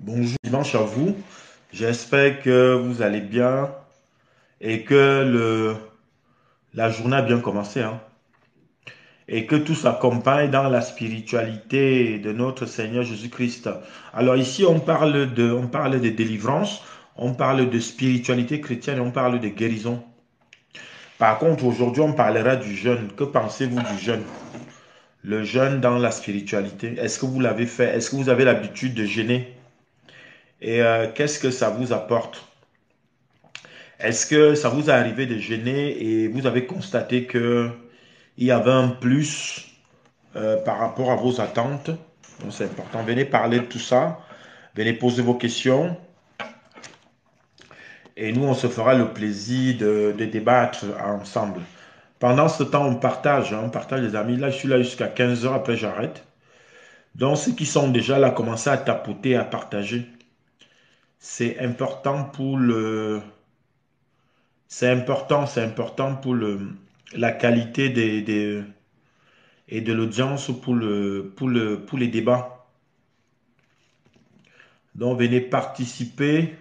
Bonjour, dimanche à vous. J'espère que vous allez bien et que la journée a bien commencé, hein, et que tout s'accompagne dans la spiritualité de notre Seigneur Jésus-Christ. Alors ici, on parle de délivrance, on parle de spiritualité chrétienne et on parle de guérison. Par contre, aujourd'hui, on parlera du jeûne. Que pensez-vous du jeûne? Le jeûne dans la spiritualité. Est-ce que vous l'avez fait? Est-ce que vous avez l'habitude de jeûner? Et qu'est-ce que ça vous apporte? Est-ce que ça vous est arrivé de jeûner et vous avez constaté que il y avait un plus par rapport à vos attentes? Donc c'est important. Venez parler de tout ça. Venez poser vos questions. Et nous, on se fera le plaisir de débattre ensemble. Pendant ce temps, on partage les amis. Là, je suis là jusqu'à 15 heures, après j'arrête. Donc, ceux qui sont déjà là, commencez à tapoter, à partager. C'est important pour le, c'est important pour la qualité et de l'audience pour les débats. Donc, venez participer.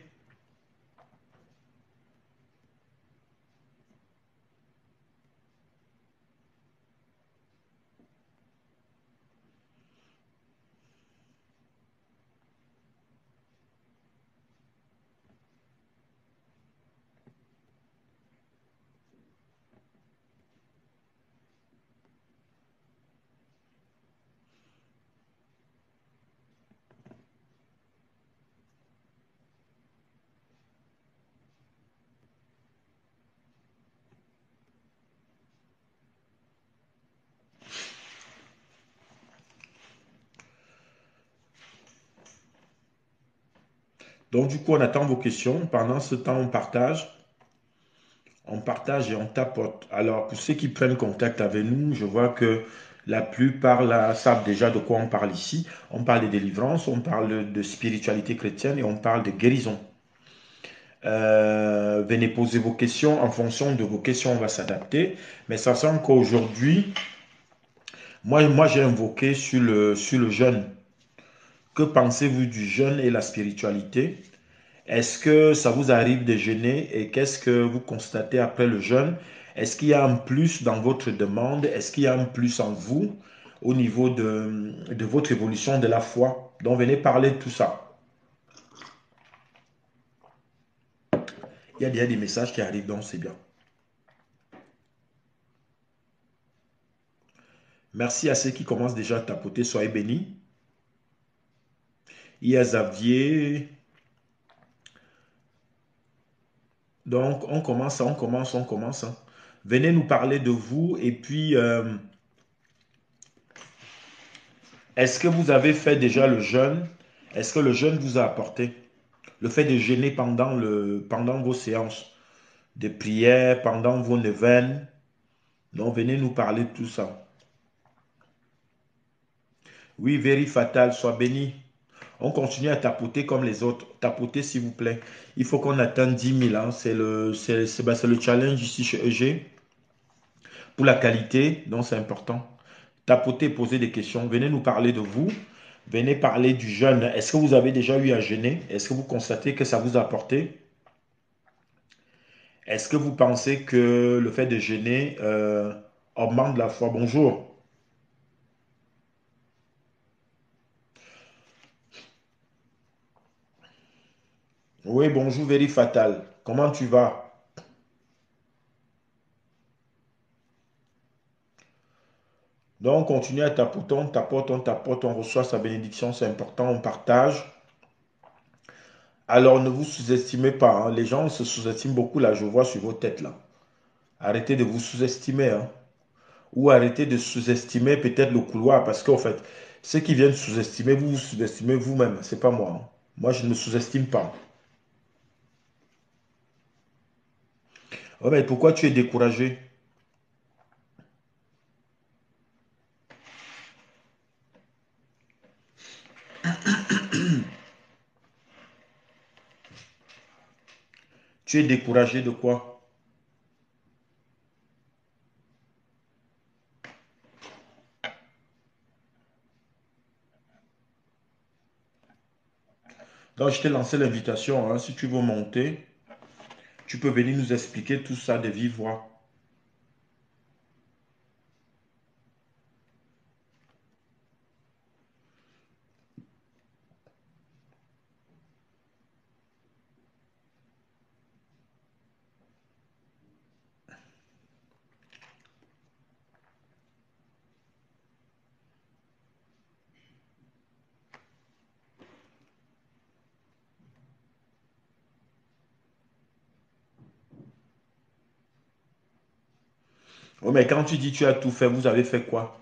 Donc, du coup, on attend vos questions. Pendant ce temps, on partage et on tapote. Alors, pour ceux qui prennent contact avec nous, je vois que la plupart là savent déjà de quoi on parle ici. On parle de délivrance, on parle de spiritualité chrétienne et on parle de guérison. Venez poser vos questions. En fonction de vos questions, on va s'adapter. Mais sachant qu'aujourd'hui, moi j'ai invoqué sur le jeûne. Que pensez-vous du jeûne et la spiritualité? Est-ce que ça vous arrive de jeûner et qu'est-ce que vous constatez après le jeûne? Est-ce qu'il y a un plus dans votre demande? Est-ce qu'il y a un plus en vous au niveau de votre évolution de la foi? Donc venez parler de tout ça. Il y a déjà des messages qui arrivent, donc c'est bien. Merci à ceux qui commencent déjà à tapoter. Soyez bénis. Il y a Xavier. Donc on commence, hein. Venez nous parler de vous et puis est-ce que vous avez fait déjà le jeûne? Est-ce que le jeûne vous a apporté? Le fait de jeûner pendant vos séances de prière, pendant vos neuvaines. Donc, venez nous parler de tout ça. Oui, Very Fatal, sois béni. On continue à tapoter comme les autres. Tapotez, s'il vous plaît. Il faut qu'on atteigne 10 000, hein. C'est le challenge ici chez EG. Pour la qualité, donc c'est important. Tapotez, posez des questions. Venez nous parler de vous. Venez parler du jeûne. Est-ce que vous avez déjà eu à jeûner? Est-ce que vous constatez que ça vous a apporté? Est-ce que vous pensez que le fait de jeûner augmente la foi? Bonjour. Oui, bonjour, Very Fatal. Comment tu vas? Donc, on continue à tapoter, on tapote, on reçoit sa bénédiction, c'est important, on partage. Alors, ne vous sous-estimez pas, hein. Les gens se sous-estiment beaucoup, là, je vois sur vos têtes, là. Arrêtez de vous sous-estimer, hein. Ou arrêtez de sous-estimer peut-être le couloir, parce qu'en fait, ceux qui viennent sous-estimer, vous vous sous-estimez vous-même, c'est pas moi, hein. Moi, je ne me sous-estime pas. Oh, mais pourquoi tu es découragé? Tu es découragé de quoi? Donc, je t'ai lancé l'invitation, hein. Si tu veux monter, tu peux venir nous expliquer tout ça de vive voix. Oh, mais quand tu dis tu as tout fait, vous avez fait quoi?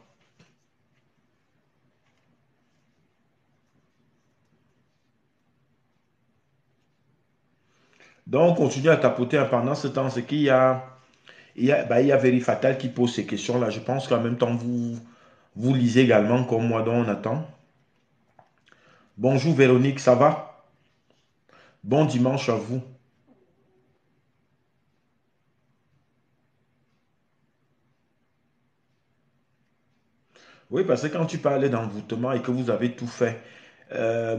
Donc, on continue à tapoter pendant ce temps. C'est qu'il y a, il y a Verifatal qui pose ces questions-là. Je pense qu'en même temps, vous lisez également comme moi, donc on attend. Bonjour Véronique, ça va? Bon dimanche à vous. Oui, parce que quand tu parlais d'envoûtement et que vous avez tout fait,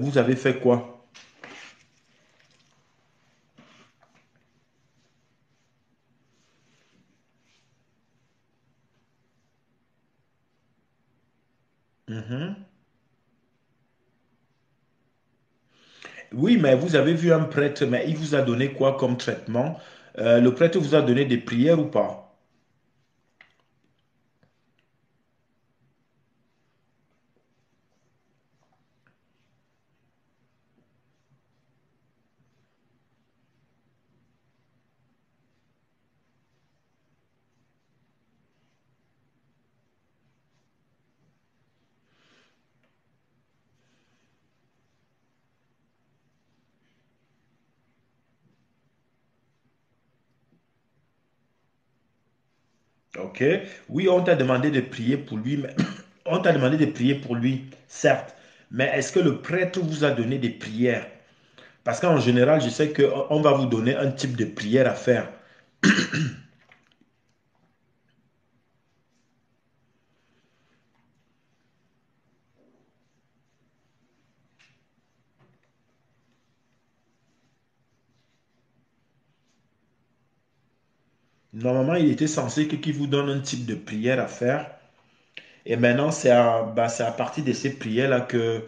vous avez fait quoi? Mhm. Oui, mais vous avez vu un prêtre, mais il vous a donné quoi comme traitement? Le prêtre vous a donné des prières ou pas? Ok. Oui, on t'a demandé de prier pour lui, mais on t'a demandé de prier pour lui, certes. Mais est-ce que le prêtre vous a donné des prières? Parce qu'en général, je sais qu'on va vous donner un type de prière à faire. Normalement, il était censé qu'il vous donne un type de prière à faire. Et maintenant, c'est à partir de ces prières-là que,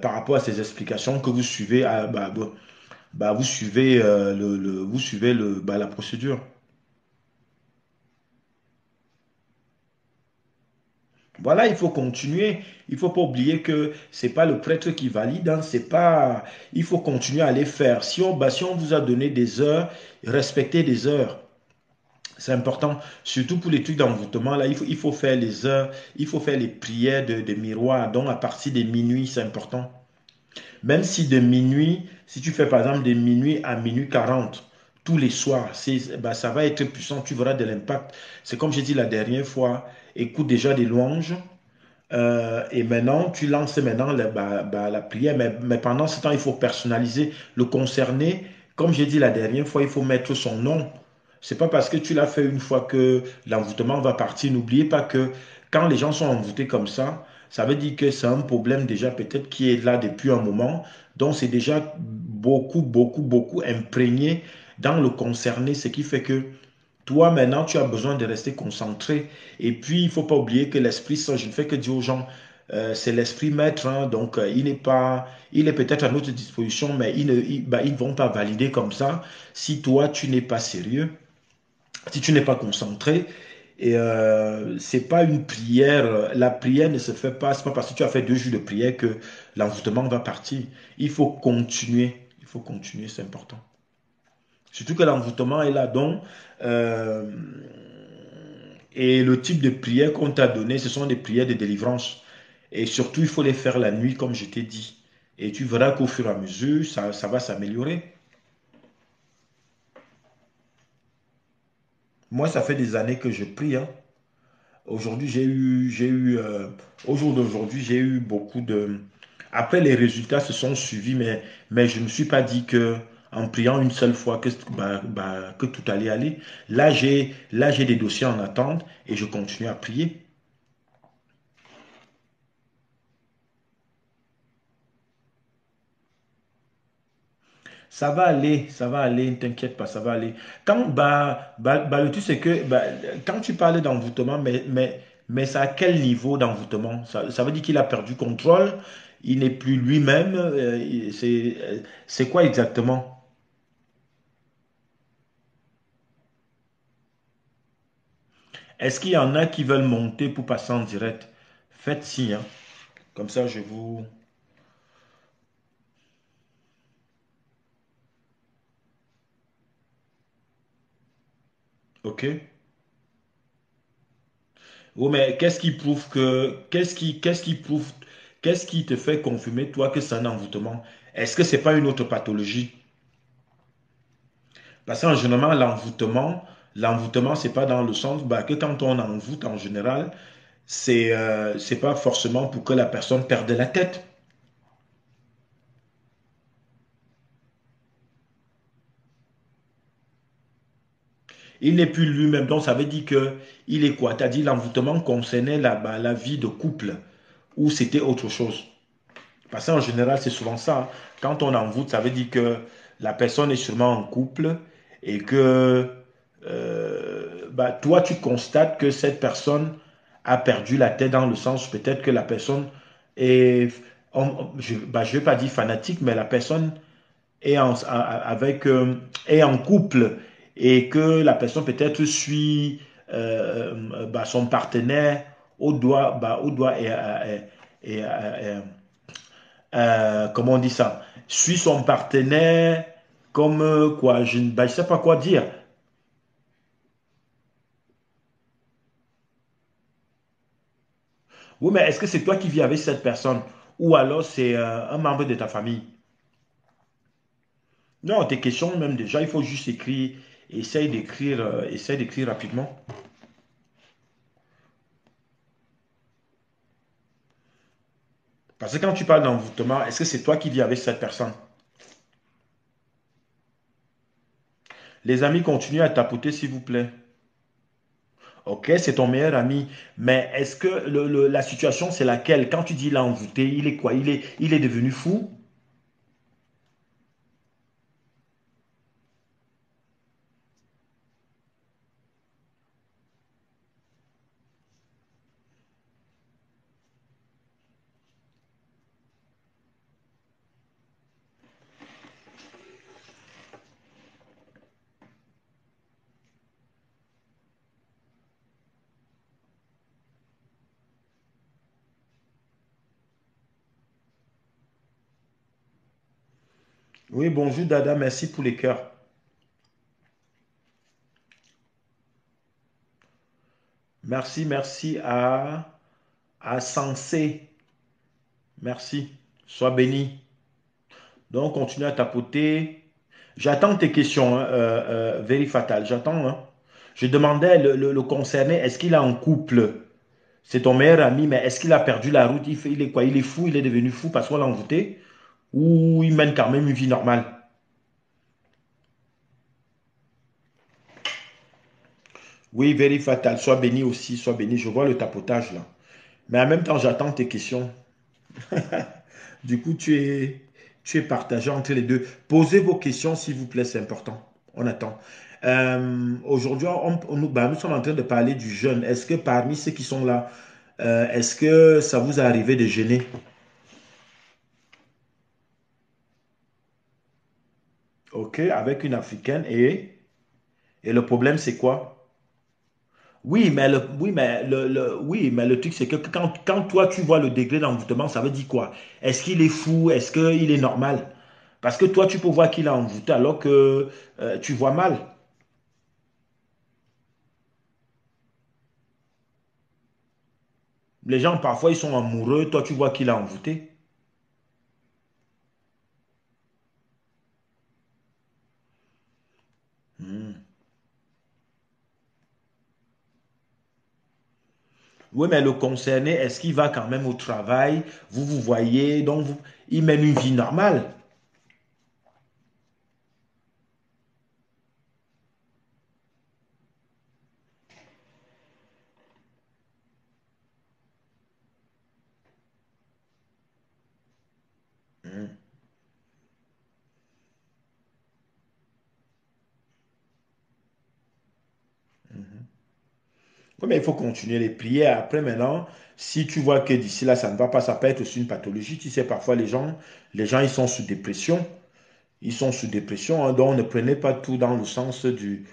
par rapport à ces explications, que vous suivez, vous suivez, vous suivez la procédure. Voilà, il faut continuer. Il ne faut pas oublier que c'est pas le prêtre qui valide, hein, c'est pas, il faut continuer à les faire. Si on vous a donné des heures, respectez des heures. C'est important, surtout pour les trucs d'envoûtement, là, il faut faire les heures, il faut faire les prières de miroir. Donc, à partir de minuit, c'est important. Même si de minuit, si tu fais par exemple de minuit à minuit 40 tous les soirs, ça va être puissant, tu verras de l'impact. C'est comme j'ai dit la dernière fois, écoute déjà des louanges, et maintenant, tu lances maintenant la prière, mais pendant ce temps, il faut personnaliser le concerné. Comme j'ai dit la dernière fois, il faut mettre son nom. C'est pas parce que tu l'as fait une fois que l'envoûtement va partir. N'oubliez pas que quand les gens sont envoûtés comme ça veut dire que c'est un problème déjà peut-être qui est là depuis un moment. Donc c'est déjà beaucoup imprégné dans le concerné, ce qui fait que toi, maintenant, tu as besoin de rester concentré. Et puis, il ne faut pas oublier que l'Esprit Saint, je ne fais que dire aux gens, c'est l'Esprit Maître, hein, donc il n'est pas, il est peut-être à notre disposition, mais ils ne vont pas valider comme ça si toi, tu n'es pas sérieux, si tu n'es pas concentré. Et c'est pas une prière, la prière ne se fait pas, c'est pas parce que tu as fait 2 jours de prière que l'envoûtement va partir. Il faut continuer, c'est important. Surtout que l'envoûtement est là. Donc, euh, et le type de prière qu'on t'a donné, ce sont des prières de délivrance. Et surtout, il faut les faire la nuit, comme je t'ai dit. Et tu verras qu'au fur et à mesure, ça va s'améliorer. Moi, ça fait des années que je prie, hein. Aujourd'hui, au jour d'aujourd'hui, j'ai eu beaucoup de. Après, les résultats se sont suivis, mais je ne me suis pas dit que en priant une seule fois que tout allait aller. Là, j'ai des dossiers en attente et je continue à prier. ça va aller, ne t'inquiète pas, ça va aller. Le truc, c'est que quand tu parlais d'envoûtement, mais c'est à quel niveau d'envoûtement? Ça veut dire qu'il a perdu contrôle, il n'est plus lui-même, c'est quoi exactement? Est-ce qu'il y en a qui veulent monter pour passer en direct? Faites signe, hein. Comme ça, je vous... OK? Oui, mais qu'est-ce qui te fait confirmer, toi, que c'est un envoûtement? Est-ce que c'est pas une autre pathologie? Parce qu'en général, l'envoûtement, c'est pas dans le sens que quand on envoûte en général, c'est pas forcément pour que la personne perde la tête. Il n'est plus lui-même. Donc, ça veut dire que il est quoi? Tu as dit l'envoûtement concernait la vie de couple ou c'était autre chose? Parce qu'en général, c'est souvent ça, hein. Quand on envoûte, ça veut dire que la personne est sûrement en couple et que toi, tu constates que cette personne a perdu la tête dans le sens peut-être que la personne est, je ne vais pas dire fanatique, mais la personne est est en couple et que la personne peut-être suit son partenaire au doigt comment on dit ça, suit son partenaire comme quoi, je sais pas quoi dire. Oui, mais est-ce que c'est toi qui vis avec cette personne ou alors c'est un membre de ta famille? Non, tes questions même déjà, il faut juste écrire, essaye d'écrire rapidement. Parce que quand tu parles d'envoûtement, est-ce que c'est toi qui vis avec cette personne? Les amis, continuez à tapoter s'il vous plaît. Ok, c'est ton meilleur ami. Mais est-ce que la situation, c'est laquelle? Quand tu dis il a envoûté, il est quoi? Il est devenu fou? Oui, bonjour Dada, merci pour les cœurs. Merci à Sensé. Merci. Sois béni. Donc, continue à tapoter. J'attends tes questions, hein, very fatal. J'attends, hein. Je demandais le concerné, est-ce qu'il est en couple? C'est ton meilleur ami, mais est-ce qu'il a perdu la route? Il est quoi? Il est fou, il est devenu fou parce qu'on l'a envoûté? Ou il mène quand même une vie normale? Oui, very fatal. Sois béni aussi, sois béni. Je vois le tapotage là. Mais en même temps, j'attends tes questions. Du coup, tu es partagé entre les deux. Posez vos questions, s'il vous plaît, c'est important. On attend. Aujourd'hui, nous sommes en train de parler du jeûne. Est-ce que parmi ceux qui sont là, est-ce que ça vous est arrivé de jeûner? OK, avec une Africaine. Et le problème, c'est quoi? Oui, mais le truc, c'est que quand toi, tu vois le degré d'envoûtement, ça veut dire quoi? Est-ce qu'il est fou? Est-ce qu'il est normal? Parce que toi, tu peux voir qu'il est envoûté alors que tu vois mal. Les gens, parfois, ils sont amoureux. Toi, tu vois qu'il est envoûté. Hmm. Oui, mais le concerné, est-ce qu'il va quand même au travail? Vous voyez, il mène une vie normale. Hmm. Oui, mais il faut continuer les prières. Après, maintenant, si tu vois que d'ici là, ça ne va pas, ça peut être aussi une pathologie. Tu sais, parfois, les gens, ils sont sous dépression. Ils sont sous dépression, hein, donc ne prenez pas tout dans le sens du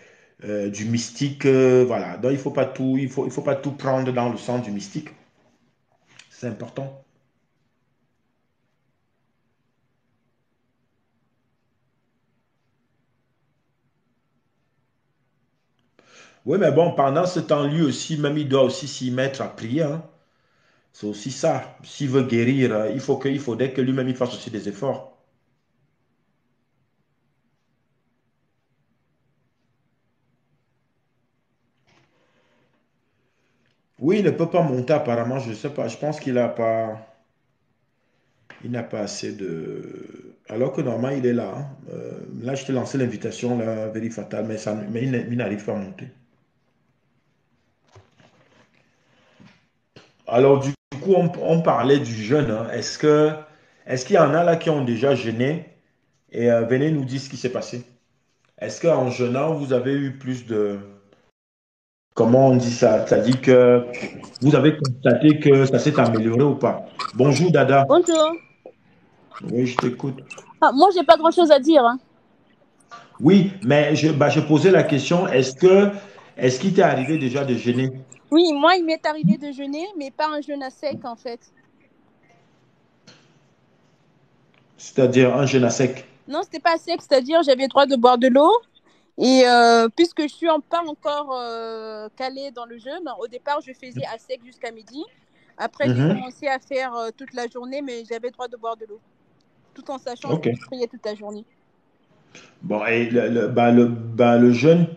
mystique. Voilà. Donc, il faut pas tout prendre dans le sens du mystique. C'est important. Oui, mais bon, pendant ce temps, lui aussi, même, il doit aussi s'y mettre à prier, hein. C'est aussi ça. S'il veut guérir, il faudrait que lui-même il fasse aussi des efforts. Oui, il ne peut pas monter apparemment, je ne sais pas. Je pense il n'a pas assez de. Alors que normalement il est là, hein. Là, je t'ai lancé l'invitation, là, Very Fatal, mais il n'arrive pas à monter. Alors du coup, on parlait du jeûne, hein. Est-ce qu'il y en a là qui ont déjà jeûné et venez nous dire ce qui s'est passé? Est-ce qu'en jeûnant, vous avez eu plus de. Comment on dit ça? Ça dit que vous avez constaté que ça s'est amélioré ou pas? Bonjour Dada. Bonjour. Oui, je t'écoute. Ah, moi, j'ai pas grand-chose à dire, hein. Oui, mais je posais la question, est-ce qu'il t'est arrivé déjà de jeûner? Oui, moi, il m'est arrivé de jeûner, mais pas un jeûne à sec, en fait. C'est-à-dire un jeûne à sec. Non, c'était pas à sec, c'est-à-dire j'avais le droit de boire de l'eau. Et puisque je suis pas encore calée dans le jeûne, au départ, je faisais à sec jusqu'à midi. Après, j'ai Mhm. commencé à faire toute la journée, mais j'avais le droit de boire de l'eau, tout en sachant que Ok. je priais toute la journée. Bon, et le jeûne,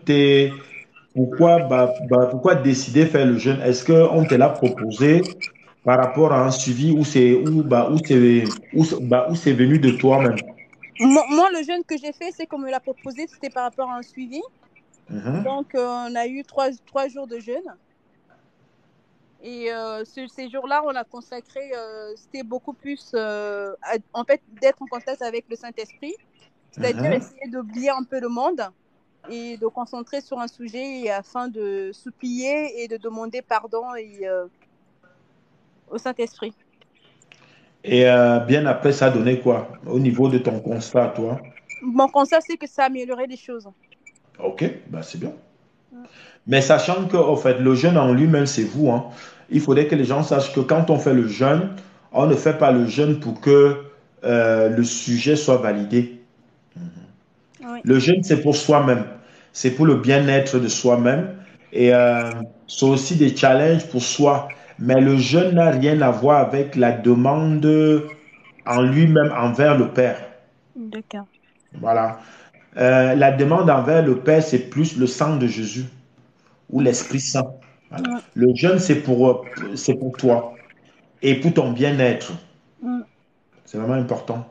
pourquoi décider de faire le jeûne? Est-ce qu'on te l'a proposé par rapport à un suivi ou c'est venu de toi-même? Moi, le jeûne que j'ai fait, c'est qu'on me l'a proposé, c'était par rapport à un suivi. Mhm. Donc, on a eu trois jours de jeûne. Et ces jours-là, on a consacré, c'était beaucoup plus, en fait, d'être en contact avec le Saint-Esprit, c'est-à-dire Mhm. essayer d'oublier un peu le monde et de concentrer sur un sujet afin de supplier et de demander pardon au Saint-Esprit. Et bien après, ça a donné quoi au niveau de ton constat, toi? Mon constat, c'est que ça a amélioré les choses. Ok, bah c'est bien. Mais sachant que, en fait, le jeûne en lui-même, c'est vous, hein. Il faudrait que les gens sachent que quand on fait le jeûne, on ne fait pas le jeûne pour que le sujet soit validé. Oui, Le jeûne, c'est pour soi-même. C'est pour le bien-être de soi-même. Et c'est aussi des challenges pour soi. Mais le jeûne n'a rien à voir avec la demande en lui-même envers le Père. d'accord. Voilà. La demande envers le Père, c'est plus le sang de Jésus ou l'Esprit Saint. Voilà. Mm, Le jeûne, c'est pour toi et pour ton bien-être. mm, C'est vraiment important.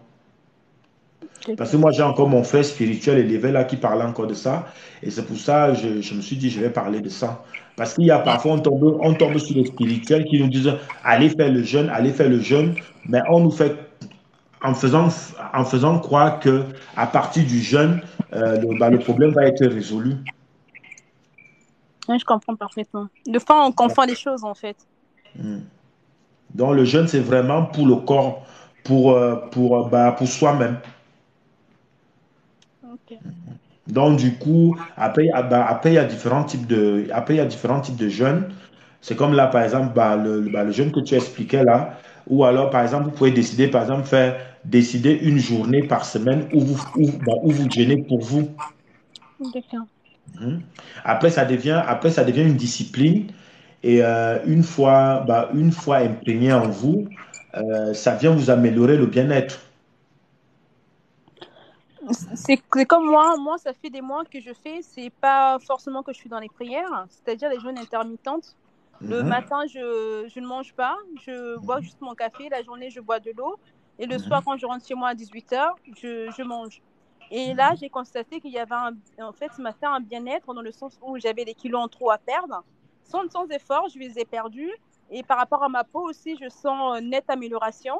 Parce que d'accord. moi, j'ai encore mon frère spirituel élevé là qui parlait encore de ça. Et c'est pour ça que je me suis dit, je vais parler de ça. Parce qu'il y a parfois, on tombe sur les spirituels qui nous disent, allez faire le jeûne, allez faire le jeûne. Mais on nous fait, en faisant croire que à partir du jeûne, le problème va être résolu. Oui, je comprends parfaitement. De fois, on confond les choses, en fait. Mm. Donc, le jeûne, c'est vraiment pour le corps, pour soi-même. Ok. Donc, du coup, après, il y a différents types de jeûnes. C'est comme là, par exemple, le jeûne que tu expliquais là, ou alors, par exemple, vous pouvez décider, par exemple, décider une journée par semaine où vous jeûnez pour vous. D'accord. Mhm. Après, ça devient une discipline. Et une fois imprégné en vous, ça vient vous améliorer le bien-être. C'est comme moi, ça fait des mois que je fais, c'est pas forcément que je suis dans les prières, c'est-à-dire les jeûnes intermittentes. Le Mhm, matin, je ne mange pas, je bois juste mon café, la journée, je bois de l'eau, et le soir, mhm, quand je rentre chez moi à 18h, je mange. Et là, j'ai constaté qu'il y avait en fait ce matin un bien-être dans le sens où j'avais des kilos en trop à perdre. Sans effort, je les ai perdus. Et par rapport à ma peau aussi, je sens nette amélioration.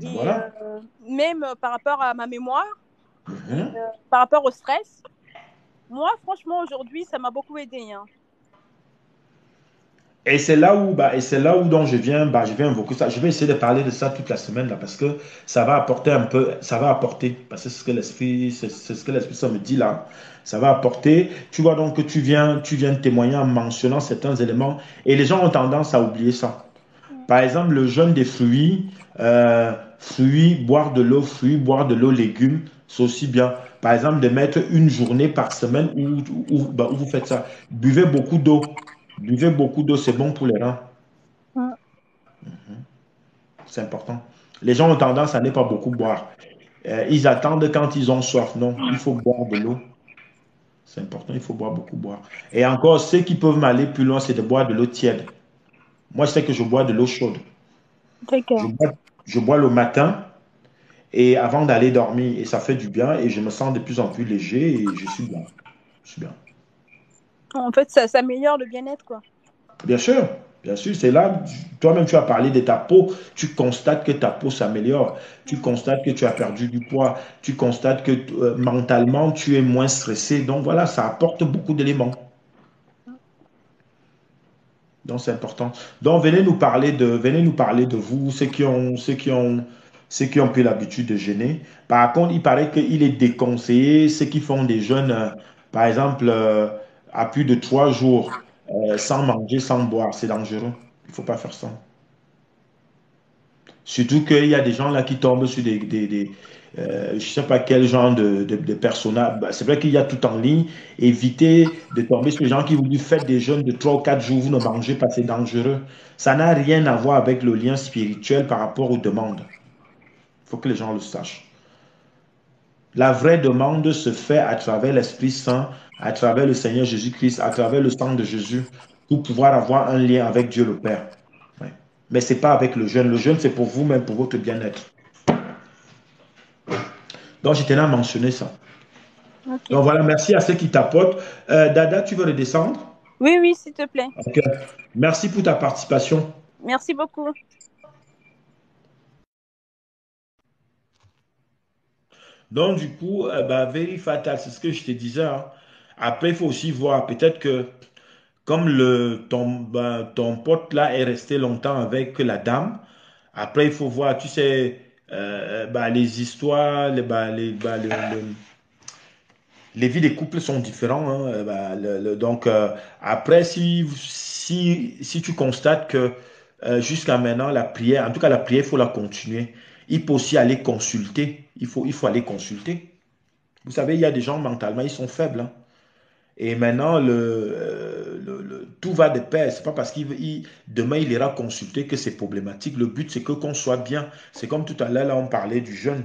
Et voilà. même par rapport à ma mémoire, et Mhm. par rapport au stress, moi, franchement, aujourd'hui, ça m'a beaucoup aidé, hein. Et c'est là où donc je viens invoquer ça. Je vais essayer de parler de ça toute la semaine là, parce que ça va apporter un peu, ça va apporter, parce que c'est ce que c'est ce que l'esprit ça me dit là. Ça va apporter. Tu vois donc que tu viens témoigner en mentionnant certains éléments, et les gens ont tendance à oublier ça. Par exemple, le jeûne des fruits, boire de l'eau, boire de l'eau, légumes, c'est aussi bien. Par exemple, de mettre une journée par semaine où vous faites ça. Buvez beaucoup d'eau. Buvez beaucoup d'eau, c'est bon pour les reins. Mm. C'est important. Les gens ont tendance à ne pas beaucoup boire. Ils attendent quand ils ont soif. Non, il faut boire de l'eau. C'est important, il faut boire beaucoup boire. Et encore, ceux qui peuvent m'aller plus loin, c'est de boire de l'eau tiède. Moi, je sais que je bois de l'eau chaude. Je D'accord. bois, je bois le matin et avant d'aller dormir. Et ça fait du bien et je me sens de plus en plus léger et je suis bien. Je suis bien. En fait, ça améliore le bien-être, quoi. Bien sûr, c'est là, toi-même tu as parlé de ta peau, tu constates que ta peau s'améliore, tu Mm. constates que tu as perdu du poids, tu constates que mentalement tu es moins stressé. Donc voilà, ça apporte beaucoup d'éléments. Donc c'est important. Donc venez nous parler de vous, ceux qui ont pris l'habitude de jeûner. Par contre, il paraît qu'il est déconseillé, ceux qui font des jeûnes, par exemple, à plus de 3 jours, sans manger, sans boire, c'est dangereux. Il ne faut pas faire ça. Surtout qu'il y a des gens là qui tombent sur je ne sais pas quel genre de personnage. Bah, c'est vrai qu'il y a tout en ligne. Évitez de tomber sur les gens qui vous disent faites des jeûnes de 3 ou 4 jours, vous ne mangez pas, c'est dangereux. Ça n'a rien à voir avec le lien spirituel par rapport aux demandes. Il faut que les gens le sachent. La vraie demande se fait à travers l'Esprit Saint, à travers le Seigneur Jésus-Christ, à travers le sang de Jésus, pour pouvoir avoir un lien avec Dieu le Père. Ouais. Mais ce n'est pas avec le jeûne. Le jeûne, c'est pour vous-même, pour votre bien-être. Donc, je tenais à mentionner ça. Ok. Donc, voilà, merci à ceux qui tapotent. Dada, tu veux redescendre? Oui, oui, s'il te plaît. Ok. Merci pour ta participation. Merci beaucoup. Donc, du coup, bah, very fatal, c'est ce que je te disais, hein. Après, il faut aussi voir, peut-être que comme ton pote là est resté longtemps avec la dame, après, il faut voir, tu sais, bah, les histoires, les vies des couples sont différents, hein. Bah, donc, après, si tu constates que jusqu'à maintenant, la prière, en tout cas, la prière, il faut la continuer. Il faut aussi aller consulter. Il faut aller consulter. Vous savez, il y a des gens mentalement, ils sont faibles, hein. Et maintenant, tout va de pair. C'est pas parce demain, il ira consulter que c'est problématique. Le but, c'est que qu'on soit bien. C'est comme tout à l'heure, là, on parlait du jeûne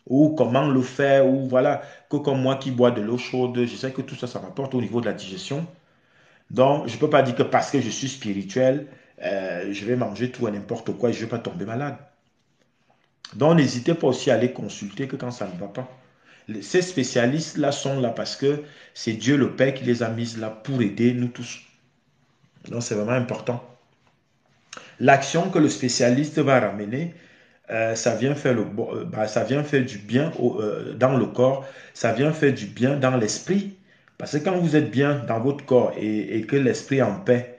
ou comment le faire, ou voilà, que comme moi qui bois de l'eau chaude, je sais que tout ça, ça m'apporte au niveau de la digestion. Donc, je ne peux pas dire que parce que je suis spirituel, je vais manger tout et n'importe quoi et je ne vais pas tomber malade. Donc, n'hésitez pas aussi à aller consulter que quand ça ne va pas. Ces spécialistes-là sont là parce que c'est Dieu le Père qui les a mis là pour aider nous tous. Donc, c'est vraiment important. L'action que le spécialiste va ramener, ça vient faire ça vient faire du bien dans le corps, ça vient faire du bien dans l'esprit. Parce que quand vous êtes bien dans votre corps et que l'esprit est en paix,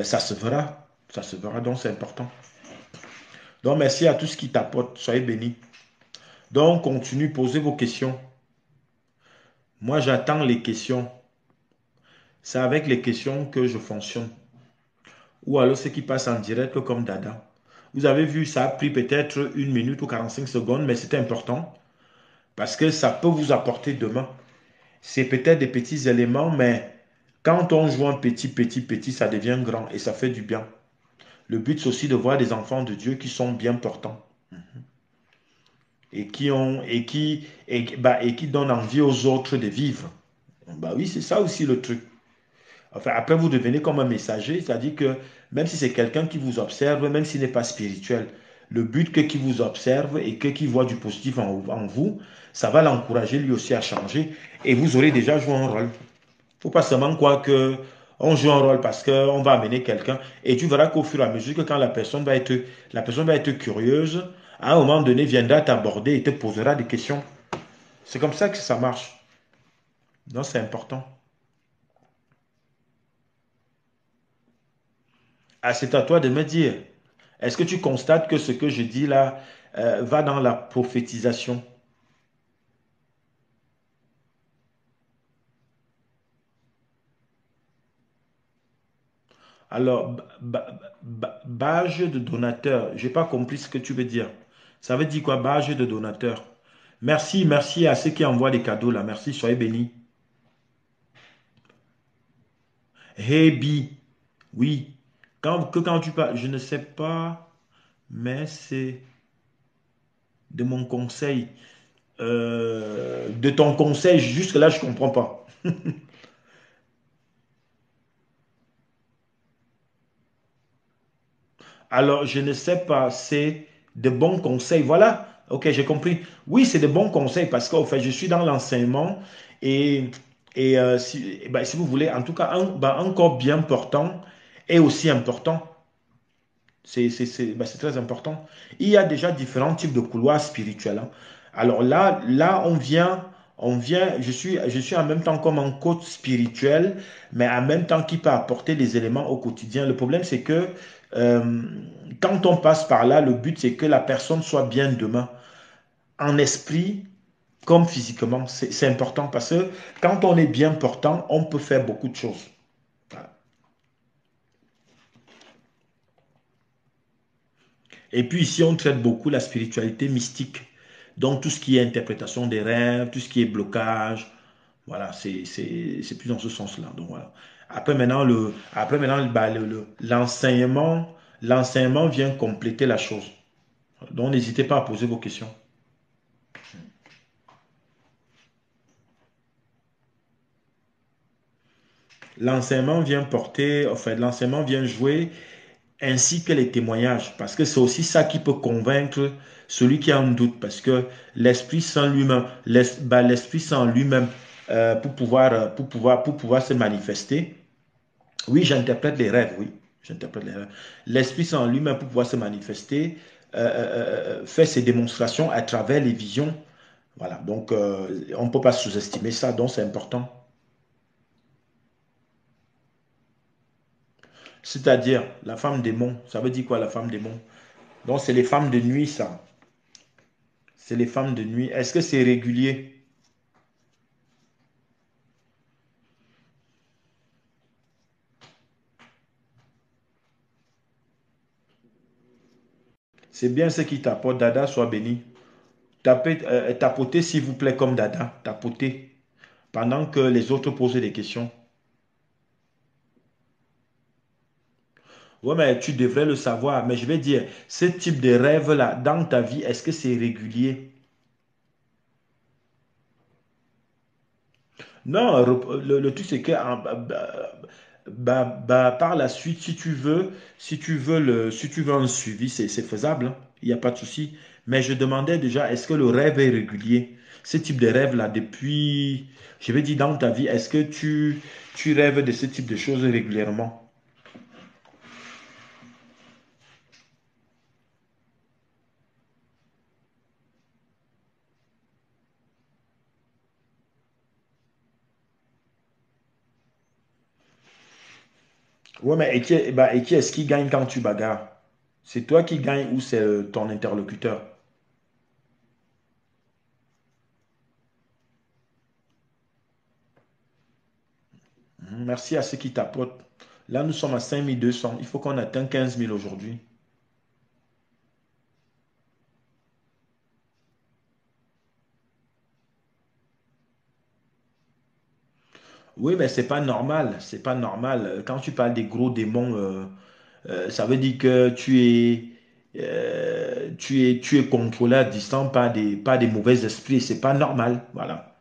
ça se verra. Ça se verra, donc c'est important. Donc merci à tous qui tapotent, soyez bénis. Donc continue, posez vos questions. Moi j'attends les questions. C'est avec les questions que je fonctionne. Ou alors ceux qui passent en direct comme Dada. Vous avez vu, ça a pris peut-être 1 minute ou 45 secondes, mais c'était important. Parce que ça peut vous apporter demain. C'est peut-être des petits éléments, mais quand on joue un petit, ça devient grand et ça fait du bien. Le but, c'est aussi de voir des enfants de Dieu qui sont bien portants et qui donnent envie aux autres de vivre. Bah oui, c'est ça aussi le truc. Enfin, après, vous devenez comme un messager, c'est-à-dire que même si c'est quelqu'un qui vous observe, même s'il n'est pas spirituel, le but que qui vous observe et que qui voit du positif en vous, ça va l'encourager lui aussi à changer et vous aurez déjà joué un rôle. Faut pas seulement croire que on joue un rôle parce qu'on va amener quelqu'un et tu verras qu'au fur et à mesure que quand la personne va être curieuse, à un moment donné viendra t'aborder et te posera des questions. C'est comme ça que ça marche. Donc c'est important. Ah, c'est à toi de me dire. Est-ce que tu constates que ce que je dis là va dans la prophétisation? Alors, badge de donateur, j'ai pas compris ce que tu veux dire. Ça veut dire quoi, badge de donateur? Merci, merci à ceux qui envoient des cadeaux là. Merci, soyez bénis. Hey Bi, oui. Quand tu parles, je ne sais pas, mais c'est de mon conseil. De ton conseil, jusque-là, je comprends pas. Alors, je ne sais pas, c'est de bons conseils. Voilà, ok, j'ai compris. Oui, c'est de bons conseils parce qu'en fait, je suis dans l'enseignement et, si, eh ben, si vous voulez, en tout cas, encore bien portant et aussi important. C'est très important. Il y a déjà différents types de couloirs spirituels, hein. Alors là, je suis en même temps comme un coach spirituel, mais en même temps qui peut apporter des éléments au quotidien. Le problème, c'est que euh, quand on passe par là, le but, c'est que la personne soit bien demain, en esprit comme physiquement. C'est important parce que quand on est bien portant, on peut faire beaucoup de choses. Voilà. Et puis ici, on traite beaucoup la spiritualité mystique. Donc tout ce qui est interprétation des rêves, tout ce qui est blocage, voilà, c'est plus dans ce sens-là. Donc voilà. Après maintenant bah, l'enseignement vient compléter la chose. Donc n'hésitez pas à poser vos questions. L'enseignement vient porter, enfin l'enseignement vient jouer ainsi que les témoignages, parce que c'est aussi ça qui peut convaincre celui qui a un doute, parce que l'Esprit Saint lui-même, l'Esprit Saint lui-même, pour pouvoir se manifester, oui, j'interprète les rêves, oui, j'interprète les rêves. L'Esprit Saint lui-même, pour pouvoir se manifester, fait ses démonstrations à travers les visions. Voilà, donc on ne peut pas sous-estimer ça, donc c'est important. C'est-à-dire, la femme démon, ça veut dire quoi la femme démon? Donc c'est les femmes de nuit, ça. C'est les femmes de nuit. Est-ce que c'est régulier? C'est bien ce qui t'apporte. Dada, sois béni. Tapotez, s'il vous plaît, comme Dada. Tapotez. Pendant que les autres posent des questions. Oui, mais tu devrais le savoir. Mais je vais dire, ce type de rêve-là, dans ta vie, est-ce que c'est régulier? Non, le truc, c'est que par la suite, si tu veux un suivi, c'est faisable, hein. Il n'y a pas de souci. Mais je demandais déjà, est-ce que le rêve est régulier? Ce type de rêve-là, depuis, je vais dire dans ta vie, est-ce que tu rêves de ce type de choses régulièrement? Oui, mais et qui est-ce qui gagne quand tu bagarres? C'est toi qui gagne ou c'est ton interlocuteur? Merci à ceux qui t'apportent. Là, nous sommes à 5200. Il faut qu'on atteigne 15 000 aujourd'hui. Oui, mais c'est pas normal. C'est pas normal. Quand tu parles des gros démons, ça veut dire que tu es contrôlé à distance par des mauvais esprits. C'est pas normal. Voilà.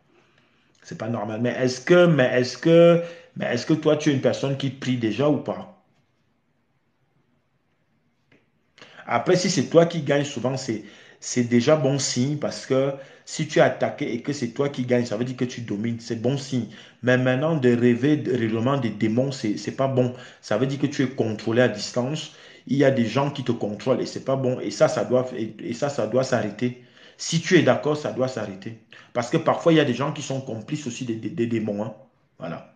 C'est pas normal. Mais est-ce que toi, tu es une personne qui prie déjà ou pas? Après, si c'est toi qui gagnes, souvent, c'est déjà bon signe parce que si tu es attaqué et que c'est toi qui gagnes, ça veut dire que tu domines. C'est bon signe. Mais maintenant, de rêver réellement des démons, c'est pas bon. Ça veut dire que tu es contrôlé à distance. Il y a des gens qui te contrôlent et c'est pas bon. Et ça doit s'arrêter. Si tu es d'accord, ça doit s'arrêter. Parce que parfois, il y a des gens qui sont complices aussi des démons, hein. Voilà.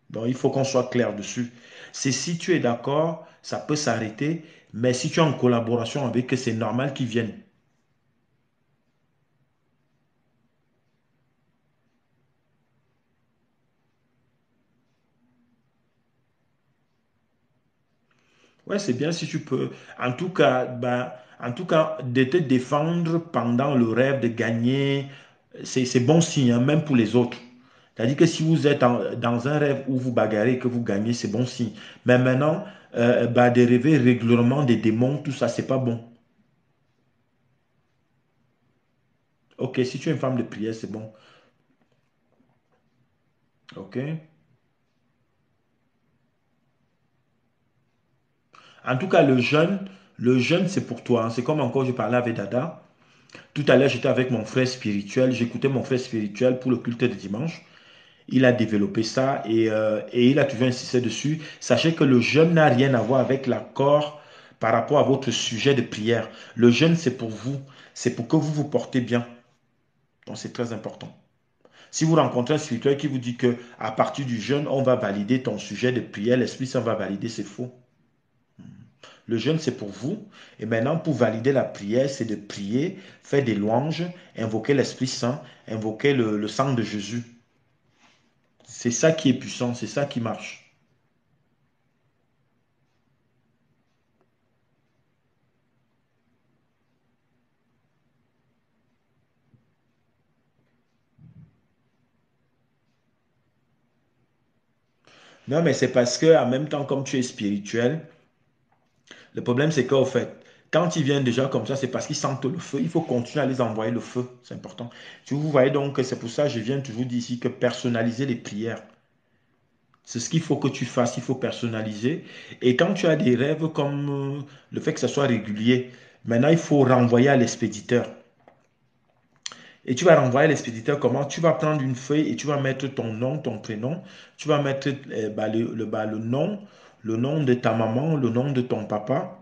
Donc, il faut qu'on soit clair dessus. C'est si tu es d'accord, ça peut s'arrêter, mais si tu es en collaboration avec eux, c'est normal qu'ils viennent. Ouais, c'est bien si tu peux. En tout cas, de te défendre pendant le rêve, de gagner, c'est bon signe, hein, même pour les autres. C'est-à-dire que si vous êtes dans un rêve où vous bagarrez et que vous gagnez, c'est bon signe. Mais maintenant, de rêver régulièrement des démons, tout ça, c'est pas bon. Ok, si tu es une femme de prière, c'est bon. Ok. En tout cas, le jeûne, c'est pour toi, hein. C'est comme encore, je parlais avec Dada. Tout à l'heure, j'étais avec mon frère spirituel. J'écoutais mon frère spirituel pour le culte de dimanche. Il a développé ça et il a toujours insisté dessus. Sachez que le jeûne n'a rien à voir avec l'accord par rapport à votre sujet de prière. Le jeûne, c'est pour vous. C'est pour que vous vous portez bien. Donc, c'est très important. Si vous rencontrez un spirituel qui vous dit que à partir du jeûne, on va valider ton sujet de prière, l'Esprit Saint va valider, c'est faux. Le jeûne, c'est pour vous. Et maintenant, pour valider la prière, c'est de prier, faire des louanges, invoquer l'Esprit Saint, invoquer le sang de Jésus. C'est ça qui est puissant, c'est ça qui marche. Non, mais c'est parce que en même temps, comme tu es spirituel, le problème, c'est qu'au fait, quand ils viennent déjà comme ça, c'est parce qu'ils sentent le feu. Il faut continuer à les envoyer le feu. C'est important. Si vous voyez donc, c'est pour ça que je viens toujours d'ici que personnaliser les prières. C'est ce qu'il faut que tu fasses, il faut personnaliser. Et quand tu as des rêves comme le fait que ça soit régulier, maintenant il faut renvoyer à l'expéditeur. Et tu vas renvoyer à l'expéditeur comment? Tu vas prendre une feuille et tu vas mettre ton nom, ton prénom. Tu vas mettre le nom de ta maman, le nom de ton papa,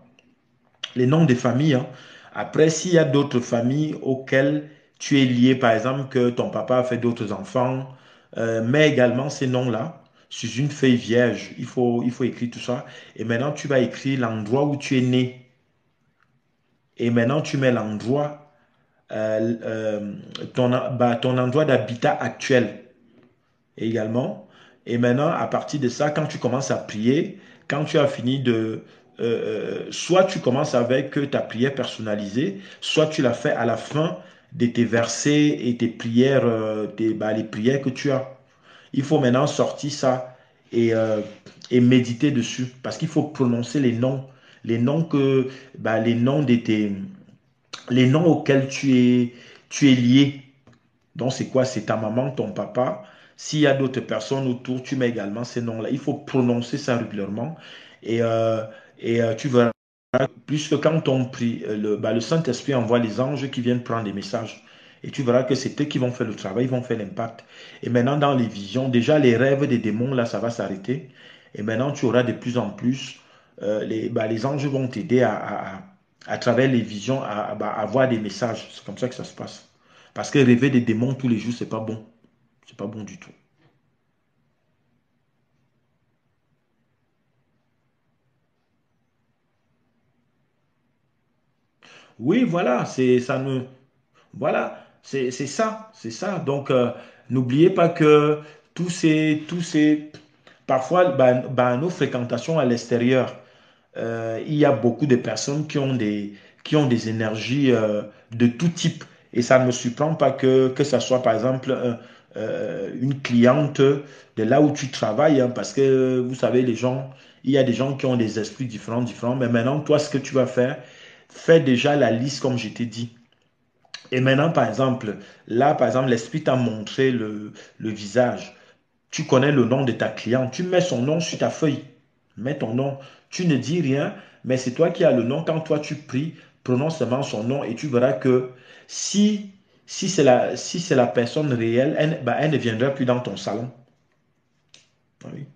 les noms des familles, hein. Après, s'il y a d'autres familles auxquelles tu es lié, par exemple, que ton papa a fait d'autres enfants, mets également ces noms-là sur une feuille vierge. Il faut écrire tout ça. Et maintenant, tu vas écrire l'endroit où tu es né. Et maintenant, tu mets l'endroit, ton endroit d'habitat actuel également. Et maintenant, à partir de ça, quand tu commences à prier, quand tu as fini soit tu commences avec ta prière personnalisée, soit tu la fais à la fin de tes versets et tes prières, les prières que tu as. Il faut maintenant sortir ça et méditer dessus parce qu'il faut prononcer les noms les noms les noms auxquels tu es lié. Donc, c'est quoi? C'est ta maman, ton papa. S'il y a d'autres personnes autour, tu mets également ces noms-là. Il faut prononcer ça régulièrement. Et, tu verras, puisque quand on prie, le Saint-Esprit envoie les anges qui viennent prendre des messages. Et tu verras que c'est eux qui vont faire le travail, ils vont faire l'impact. Et maintenant, dans les visions, déjà les rêves des démons, là, ça va s'arrêter. Et maintenant, tu auras de plus en plus, les anges vont t'aider à travers les visions, à voir des messages. C'est comme ça que ça se passe. Parce que rêver des démons tous les jours, c'est pas bon. C'est pas bon du tout. Oui, voilà, c'est ça ne voilà, c'est ça. Donc n'oubliez pas que tous ces parfois nos fréquentations à l'extérieur, il y a beaucoup de personnes qui ont des énergies de tout type. Et ça ne me surprend pas que ça soit, par exemple, une cliente de là où tu travailles, hein, parce que vous savez, il y a des gens qui ont des esprits différents. Mais maintenant, toi, ce que tu vas faire, fais déjà la liste comme je t'ai dit. Et maintenant, par exemple, là, par exemple, l'esprit t'a montré le visage. Tu connais le nom de ta cliente. Tu mets son nom sur ta feuille. Mets ton nom. Tu ne dis rien, mais c'est toi qui as le nom. Quand toi tu pries, prononce seulement son nom et tu verras que si, si c'est la personne réelle, elle ne viendra plus dans ton salon. Ah oui,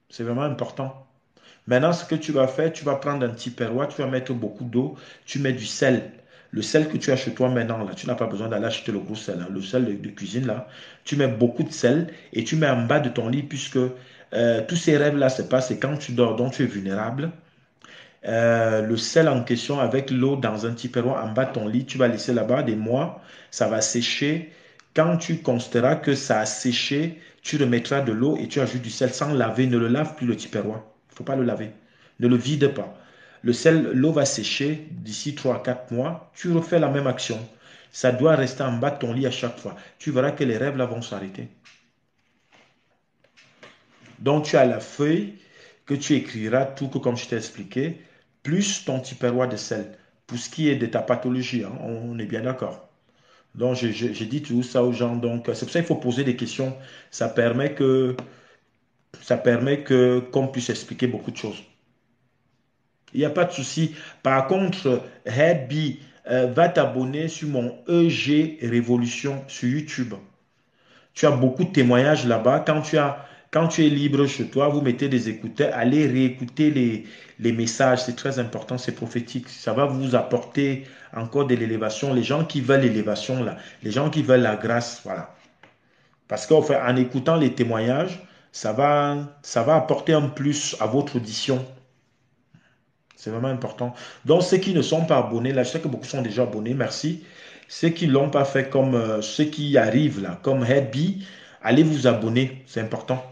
c'est vraiment important. Maintenant, ce que tu vas faire, tu vas prendre un petit perroir, tu vas mettre beaucoup d'eau, tu mets du sel. Le sel que tu as chez toi maintenant, là, tu n'as pas besoin d'aller acheter le gros sel, hein. Le sel de cuisine, là, tu mets beaucoup de sel et tu mets en bas de ton lit puisque tous ces rêves-là se passent et quand tu dors, donc tu es vulnérable. Le sel en question avec l'eau dans un petit perroir en bas de ton lit, tu vas laisser là-bas des mois, ça va sécher. Quand tu constateras que ça a séché, tu remettras de l'eau et tu ajoutes du sel sans laver. Ne le lave plus le petit perroir. Il ne faut pas le laver. Ne le vide pas. Le sel, l'eau va sécher d'ici 3 à 4 mois. Tu refais la même action. Ça doit rester en bas de ton lit à chaque fois. Tu verras que les rêves là vont s'arrêter. Donc tu as la feuille que tu écriras tout que comme je t'ai expliqué, plus ton petit perroir de sel. Pour ce qui est de ta pathologie, hein, on est bien d'accord. Donc j'ai dit tout ça aux gens. Donc c'est pour ça qu'il faut poser des questions. Ça permet que qu'on puisse expliquer beaucoup de choses. Il n'y a pas de souci. Par contre, Headbee, va t'abonner sur mon EG Révolution sur YouTube. Tu as beaucoup de témoignages là-bas. Quand tu es libre chez toi, vous mettez des écouteurs, allez réécouter les messages. C'est très important, c'est prophétique. Ça va vous apporter encore de l'élévation. Les gens qui veulent l'élévation, là, les gens qui veulent la grâce, voilà. Parce qu'en fait, en écoutant les témoignages, ça va apporter un plus à votre audition. C'est vraiment important. Donc, ceux qui ne sont pas abonnés, là, je sais que beaucoup sont déjà abonnés, merci. Ceux qui ne l'ont pas fait comme ceux qui arrivent là, comme Headbee, allez vous abonner, c'est important.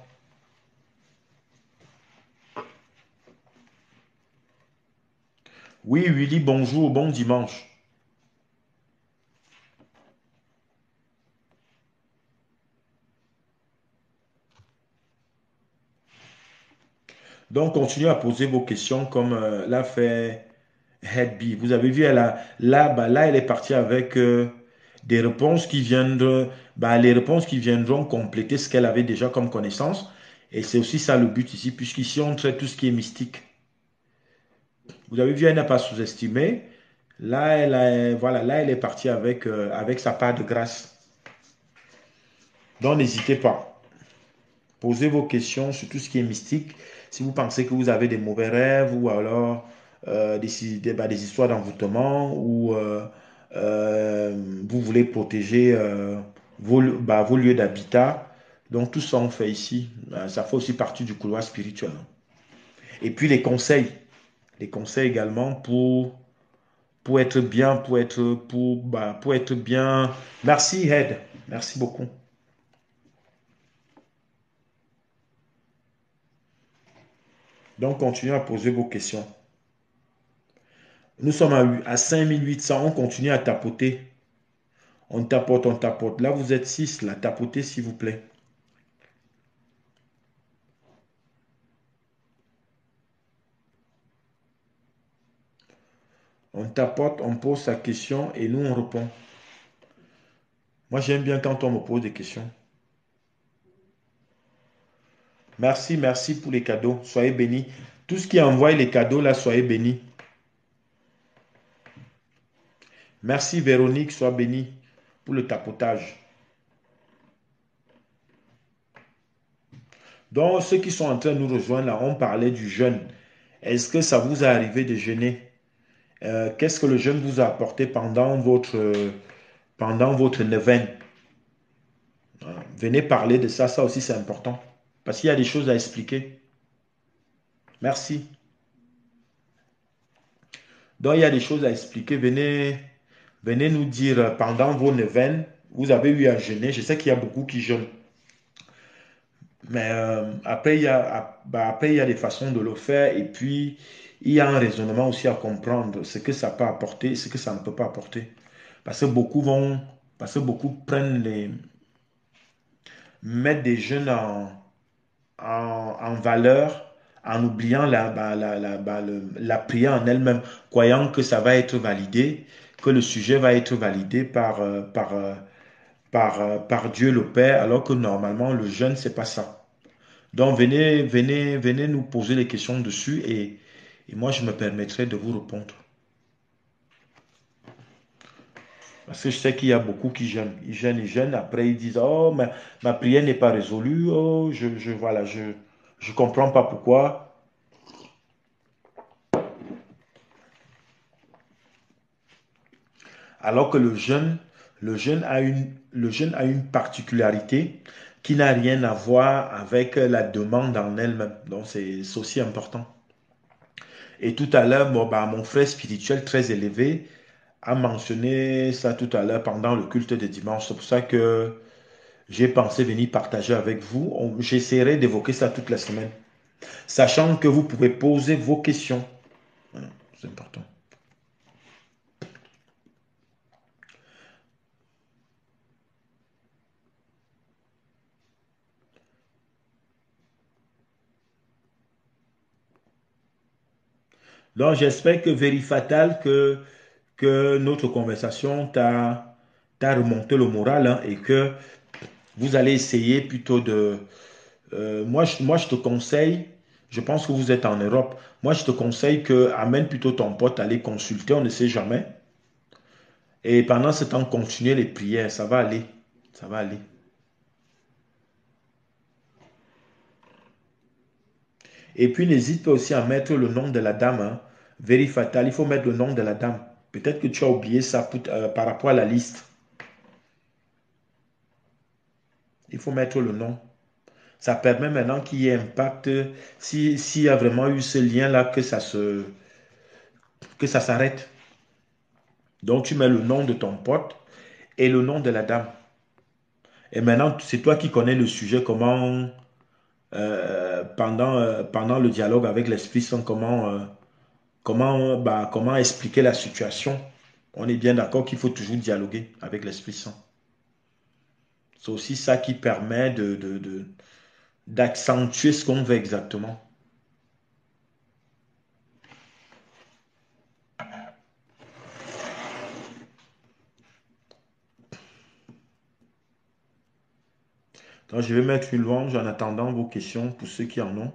Oui, Willy, bonjour, bon dimanche. Donc, continuez à poser vos questions comme l'a fait Headbee. Vous avez vu, là, elle est partie avec des réponses qui viennent les réponses qui viendront compléter ce qu'elle avait déjà comme connaissance. Et c'est aussi ça le but ici, puisqu'ici, on traite tout ce qui est mystique. Vous avez vu, elle n'a pas sous-estimé. Là, voilà, là, elle est partie avec sa part de grâce. Donc, n'hésitez pas. Posez vos questions sur tout ce qui est mystique. Si vous pensez que vous avez des mauvais rêves ou alors des histoires d'envoûtement ou vous voulez protéger vos lieux d'habitat. Donc, tout ça, on fait ici. Ça fait aussi partie du couloir spirituel. Et puis, les conseils. Les conseils également pour être bien, pour être bien. Merci, Ed. Merci beaucoup. Donc, continuez à poser vos questions. Nous sommes à 5800. On continue à tapoter. On tapote, on tapote. Là, vous êtes 6. Là, tapotez, s'il vous plaît. On tapote, on pose sa question et nous, on répond. Moi, j'aime bien quand on me pose des questions. Merci, merci pour les cadeaux. Soyez bénis. Tout ce qui envoie les cadeaux, là, soyez bénis. Merci, Véronique, sois bénie pour le tapotage. Donc, ceux qui sont en train de nous rejoindre, là, on parlait du jeûne. Est-ce que ça vous est arrivé de jeûner? Qu'est-ce que le jeûne vous a apporté pendant votre neuvaine? Venez parler de ça, ça aussi c'est important. Parce qu'il y a des choses à expliquer. Merci. Donc, il y a des choses à expliquer. Venez nous dire pendant vos neuvaines, vous avez eu à jeûner. Je sais qu'il y a beaucoup qui jeûnent. Mais après, il y a des façons de le faire. Et puis, il y a un raisonnement aussi à comprendre. Ce que ça peut apporter, ce que ça ne peut pas apporter. Parce que parce que beaucoup mettent des jeunes en valeur en oubliant la prière en elle-même, croyant que ça va être validé, que le sujet va être validé par Dieu le Père, alors que normalement, le jeûne, c'est pas ça. Donc, venez nous poser les questions dessus et moi, je me permettrai de vous répondre. Parce que je sais qu'il y a beaucoup qui jeûnent. Ils jeûnent. Après, ils disent, oh, ma prière n'est pas résolue. Oh, voilà, je comprends pas pourquoi. Alors que le jeûne a une particularité qui n'a rien à voir avec la demande en elle-même. Donc, c'est aussi important. Et tout à l'heure, mon frère spirituel très élevé a mentionné ça tout à l'heure pendant le culte de dimanche. C'est pour ça que j'ai pensé venir partager avec vous. J'essaierai d'évoquer ça toute la semaine, sachant que vous pouvez poser vos questions. Voilà, c'est important. Donc, j'espère que Verifatal, que notre conversation t'a remonté le moral, hein, et que vous allez essayer plutôt de... moi, je te conseille, je pense que vous êtes en Europe, moi, je te conseille que amène plutôt ton pote à aller consulter, on ne sait jamais. Et pendant ce temps, continuez les prières, ça va aller. Ça va aller. Et puis, n'hésite pas aussi à mettre le nom de la dame, hein. Verifatal, il faut mettre le nom de la dame. Peut-être que tu as oublié ça par rapport à la liste. Il faut mettre le nom. Ça permet maintenant qu'il y ait impact, s'il y a vraiment eu ce lien-là, que ça s'arrête. Donc, tu mets le nom de ton pote et le nom de la dame. Et maintenant, c'est toi qui connais le sujet, comment, pendant le dialogue avec l'Esprit Saint, comment expliquer la situation. On est bien d'accord qu'il faut toujours dialoguer avec l'Esprit Saint. C'est aussi ça qui permet d'accentuer ce qu'on veut exactement. Donc, je vais mettre une louange en attendant vos questions pour ceux qui en ont.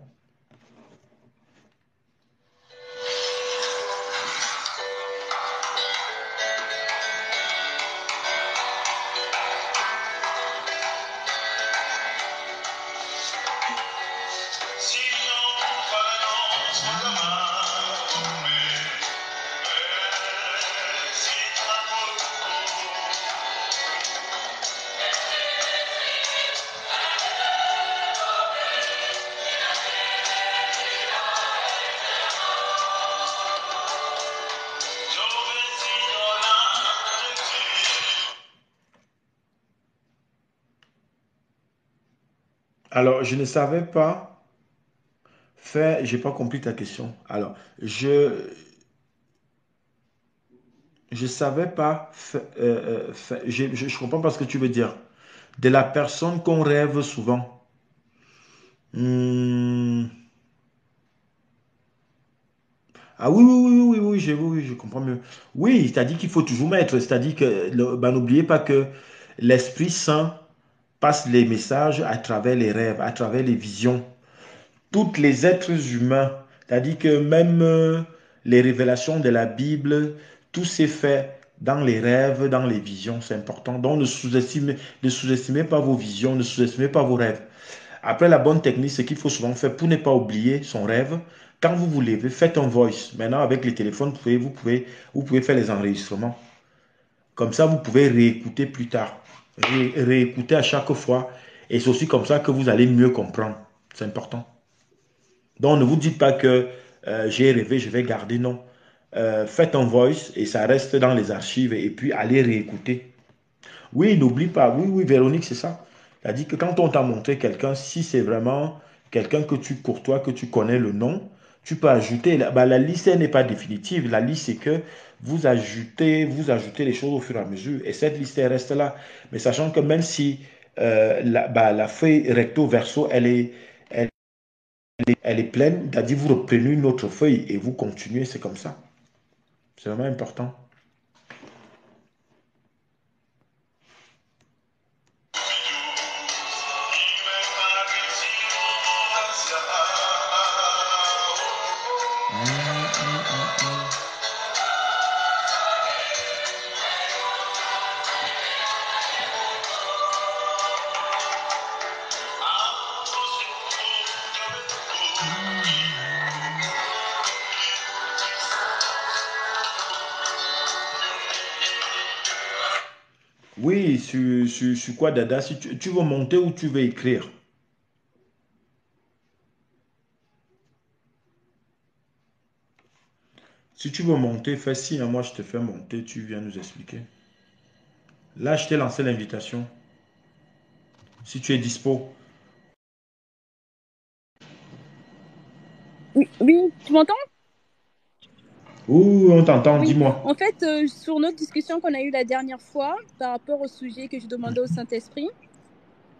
Alors, je ne savais pas faire, j'ai pas compris ta question. Alors, je savais pas, je comprends pas ce que tu veux dire. De la personne qu'on rêve souvent. Hmm. Ah oui, oui, oui, oui, oui, oui, je comprends mieux. Oui, c'est-à-dire qu'il faut toujours mettre, c'est-à-dire que, n'oubliez pas que l'Esprit Saint passe les messages à travers les rêves, à travers les visions. Tous les êtres humains, c'est-à-dire que même les révélations de la Bible, tout s'est fait dans les rêves, dans les visions, c'est important. Donc ne sous-estimez pas vos visions, ne sous-estimez pas vos rêves. Après, la bonne technique, ce qu'il faut souvent faire pour ne pas oublier son rêve, quand vous vous levez, faites un voice. Maintenant, avec les téléphones, vous pouvez faire les enregistrements. Comme ça, vous pouvez réécouter plus tard. Réécouter à chaque fois. Et c'est aussi comme ça que vous allez mieux comprendre. C'est important. Donc, ne vous dites pas que j'ai rêvé, je vais garder. Non. Faites un voice et ça reste dans les archives. Et puis, allez réécouter. Oui, n'oublie pas. Oui, oui, Véronique, c'est ça. C'est-à-dire que quand on t'a montré quelqu'un, si c'est vraiment quelqu'un que tu courtois, que tu connais le nom, tu peux ajouter. La liste, elle n'est pas définitive. La liste, c'est que vous ajoutez les choses au fur et à mesure. Et cette liste, elle reste là. Mais sachant que même si la feuille recto verso, elle est pleine, c'est-à-dire vous reprenez une autre feuille et vous continuez, c'est comme ça. C'est vraiment important. Oui, sur quoi, Dada? Si tu veux monter ou tu veux écrire? Si tu veux monter, fais signe à moi, je te fais monter, tu viens nous expliquer. Là, je t'ai lancé l'invitation. Si tu es dispo. Oui, oui, tu m'entends? Ouh, on t'entend, Oui. dis-moi. En fait, sur notre discussion qu'on a eue la dernière fois par rapport au sujet que je demandais au Saint-Esprit,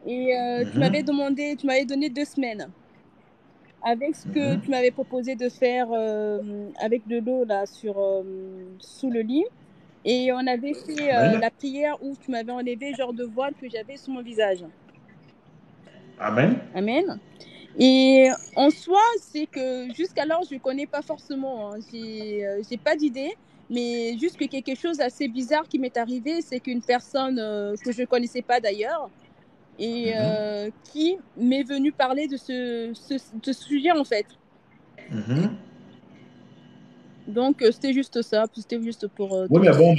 et tu m'avais Mhm, demandé, tu m'avais donné 2 semaines avec ce que mhm. tu m'avais proposé de faire avec de l'eau là sous le lit. Et on avait fait Amen. la prière où tu m'avais enlevé le genre de voile que j'avais sur mon visage. Amen. Amen. Et en soi, c'est que jusqu'alors, je ne connais pas forcément. Hein. J'ai pas d'idée, mais juste que quelque chose d'assez bizarre qui m'est arrivé, c'est qu'une personne que je ne connaissais pas d'ailleurs, et Mhm, qui m'est venue parler de ce sujet en fait. mhm. Donc, c'était juste ça. C'était juste pour Oui, te mais dire. bon,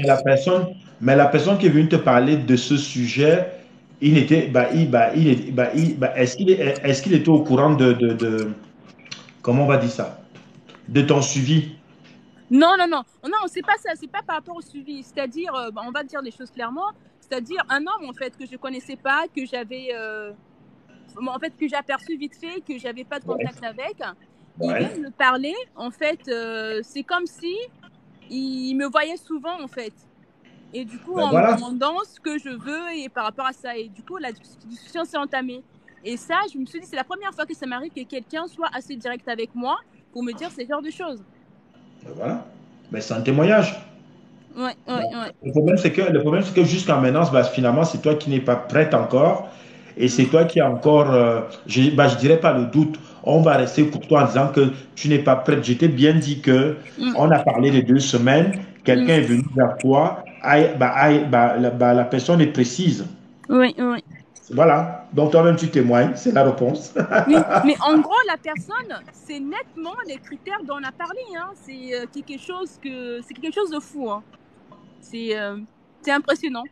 mais la personne qui est venue te parler de ce sujet, il était, est-ce qu'il était au courant comment on va dire ça, de ton suivi? Non, non, non, non, c'est pas ça, c'est pas par rapport au suivi. C'est-à-dire, on va dire les choses clairement, c'est-à-dire un homme en fait que je connaissais pas, que j'avais, en fait que j'ai aperçu vite fait, que j'avais pas de Ouais, contact avec. Il vient ouais. de me parler, en fait, c'est comme si il me voyait souvent en fait. Et du coup, Ben en me voilà. demandant ce que je veux et par rapport à ça. Et du coup, la discussion s'est entamée. Et ça, je me suis dit, c'est la première fois que ça m'arrive que quelqu'un soit assez direct avec moi pour me dire ce genre de choses. Ben voilà. Mais c'est un témoignage. Ouais, Ben, ouais, ouais. le problème, c'est que jusqu'à maintenant, ben, finalement, c'est toi qui n'es pas prête encore. Et c'est toi qui as encore, je dirais pas le doute. On va rester pour toi en disant que tu n'es pas prête. Je t'ai bien dit que Mm, on a parlé de 2 semaines. Quelqu'un est mm. venu vers toi. La personne est précise. Oui, oui. Voilà. Donc toi-même, tu témoignes. C'est la réponse. Oui, mais en gros, la personne, c'est nettement les critères dont on a parlé. Hein. C'est quelque chose de fou. Hein. C'est euh, c'est impressionnant.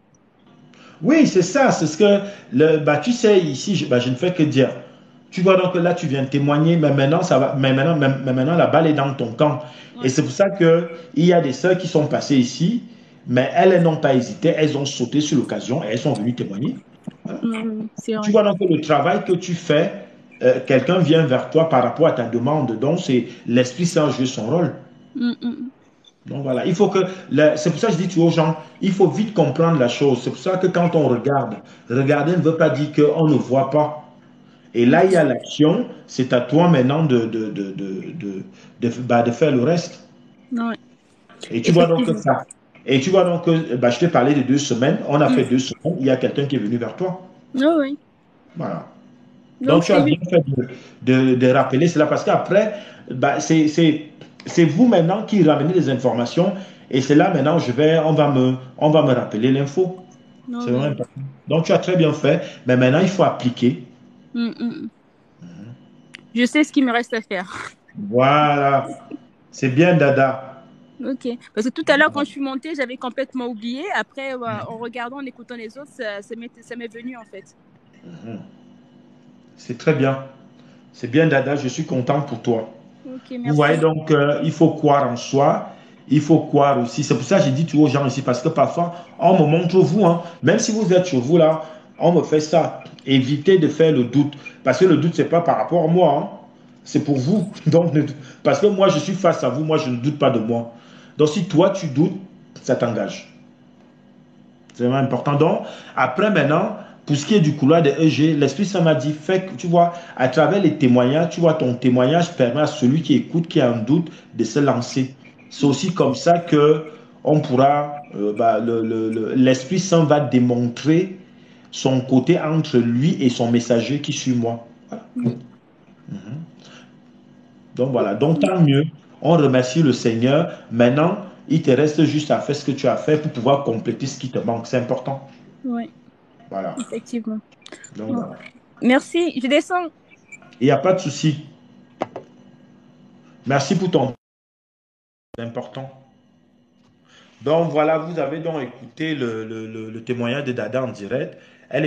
Oui, c'est ça. C'est ce que, tu sais, ici, je ne fais que dire. Tu vois donc que là, tu viens de témoigner, mais maintenant, ça va, mais maintenant, la balle est dans ton camp. Et Ouais. c'est pour ça que il y a des sœurs qui sont passées ici, mais elles n'ont pas hésité, elles ont sauté sur l'occasion et elles sont venues témoigner. Voilà. C'est Tu vrai. vois donc que le travail que tu fais, quelqu'un vient vers toi par rapport à ta demande. Donc, c'est l'Esprit Saint jouer son rôle. Mm, mm. Donc voilà, il faut que, c'est pour ça que je dis tu aux gens, il faut vite comprendre la chose. C'est pour ça que quand on regarde, regarder ne veut pas dire qu'on ne voit pas. Et là, il y a l'action, c'est à toi maintenant de faire le reste. Ouais. Et tu vois donc que Effectivement. ça. Et tu vois donc que, je t'ai parlé de 2 semaines, on a fait Mm. 2 semaines, il y a quelqu'un qui est venu vers toi. Oui, oui. Voilà. Donc Donc, tu as c'est bien juste. fait de rappeler cela parce qu'après, c'est vous maintenant qui ramenez les informations et c'est là maintenant on va me rappeler l'info. Oui, C'est vraiment oui. important. Donc tu as très bien fait, mais maintenant il faut appliquer. Mm, mm. Je sais ce qu'il me reste à faire. Voilà. C'est bien, Dada. Ok. Parce que tout à l'heure, quand je suis montée, j'avais complètement oublié. Après, en regardant, en écoutant les autres, ça m'est venu en fait. C'est très bien. C'est bien, Dada. Je suis content pour toi. Ok, Vous voyez merci. donc, il faut croire en soi. Il faut croire aussi. C'est pour ça que j'ai dit tout aux gens ici, parce que parfois, on me montre vous, hein, même si vous êtes chez vous là, on me fait ça. Évitez de faire le doute. Parce que le doute, c'est pas par rapport à moi, hein. C'est pour vous. Donc, parce que moi, je suis face à vous, moi, je ne doute pas de moi. Donc, si toi, tu doutes, ça t'engage. C'est vraiment important. Donc, après, maintenant, pour ce qui est du couloir de EG, l'Esprit Saint m'a dit, fait que, tu vois, à travers les témoignages, tu vois, ton témoignage permet à celui qui écoute, qui a un doute, de se lancer. C'est aussi comme ça que on pourra, l'Esprit Saint va démontrer son côté entre lui et son messager qui suit moi. Voilà. Mm. Donc voilà, donc tant mieux. On remercie le Seigneur. Maintenant, il te reste juste à faire ce que tu as fait pour pouvoir compléter ce qui te manque. C'est important. Oui, Voilà. effectivement. Donc Bon. voilà. Merci, je descends. Il n'y a pas de souci. Merci pour ton. C'est important. Donc voilà, vous avez donc écouté le témoignage de Dada en direct. Elle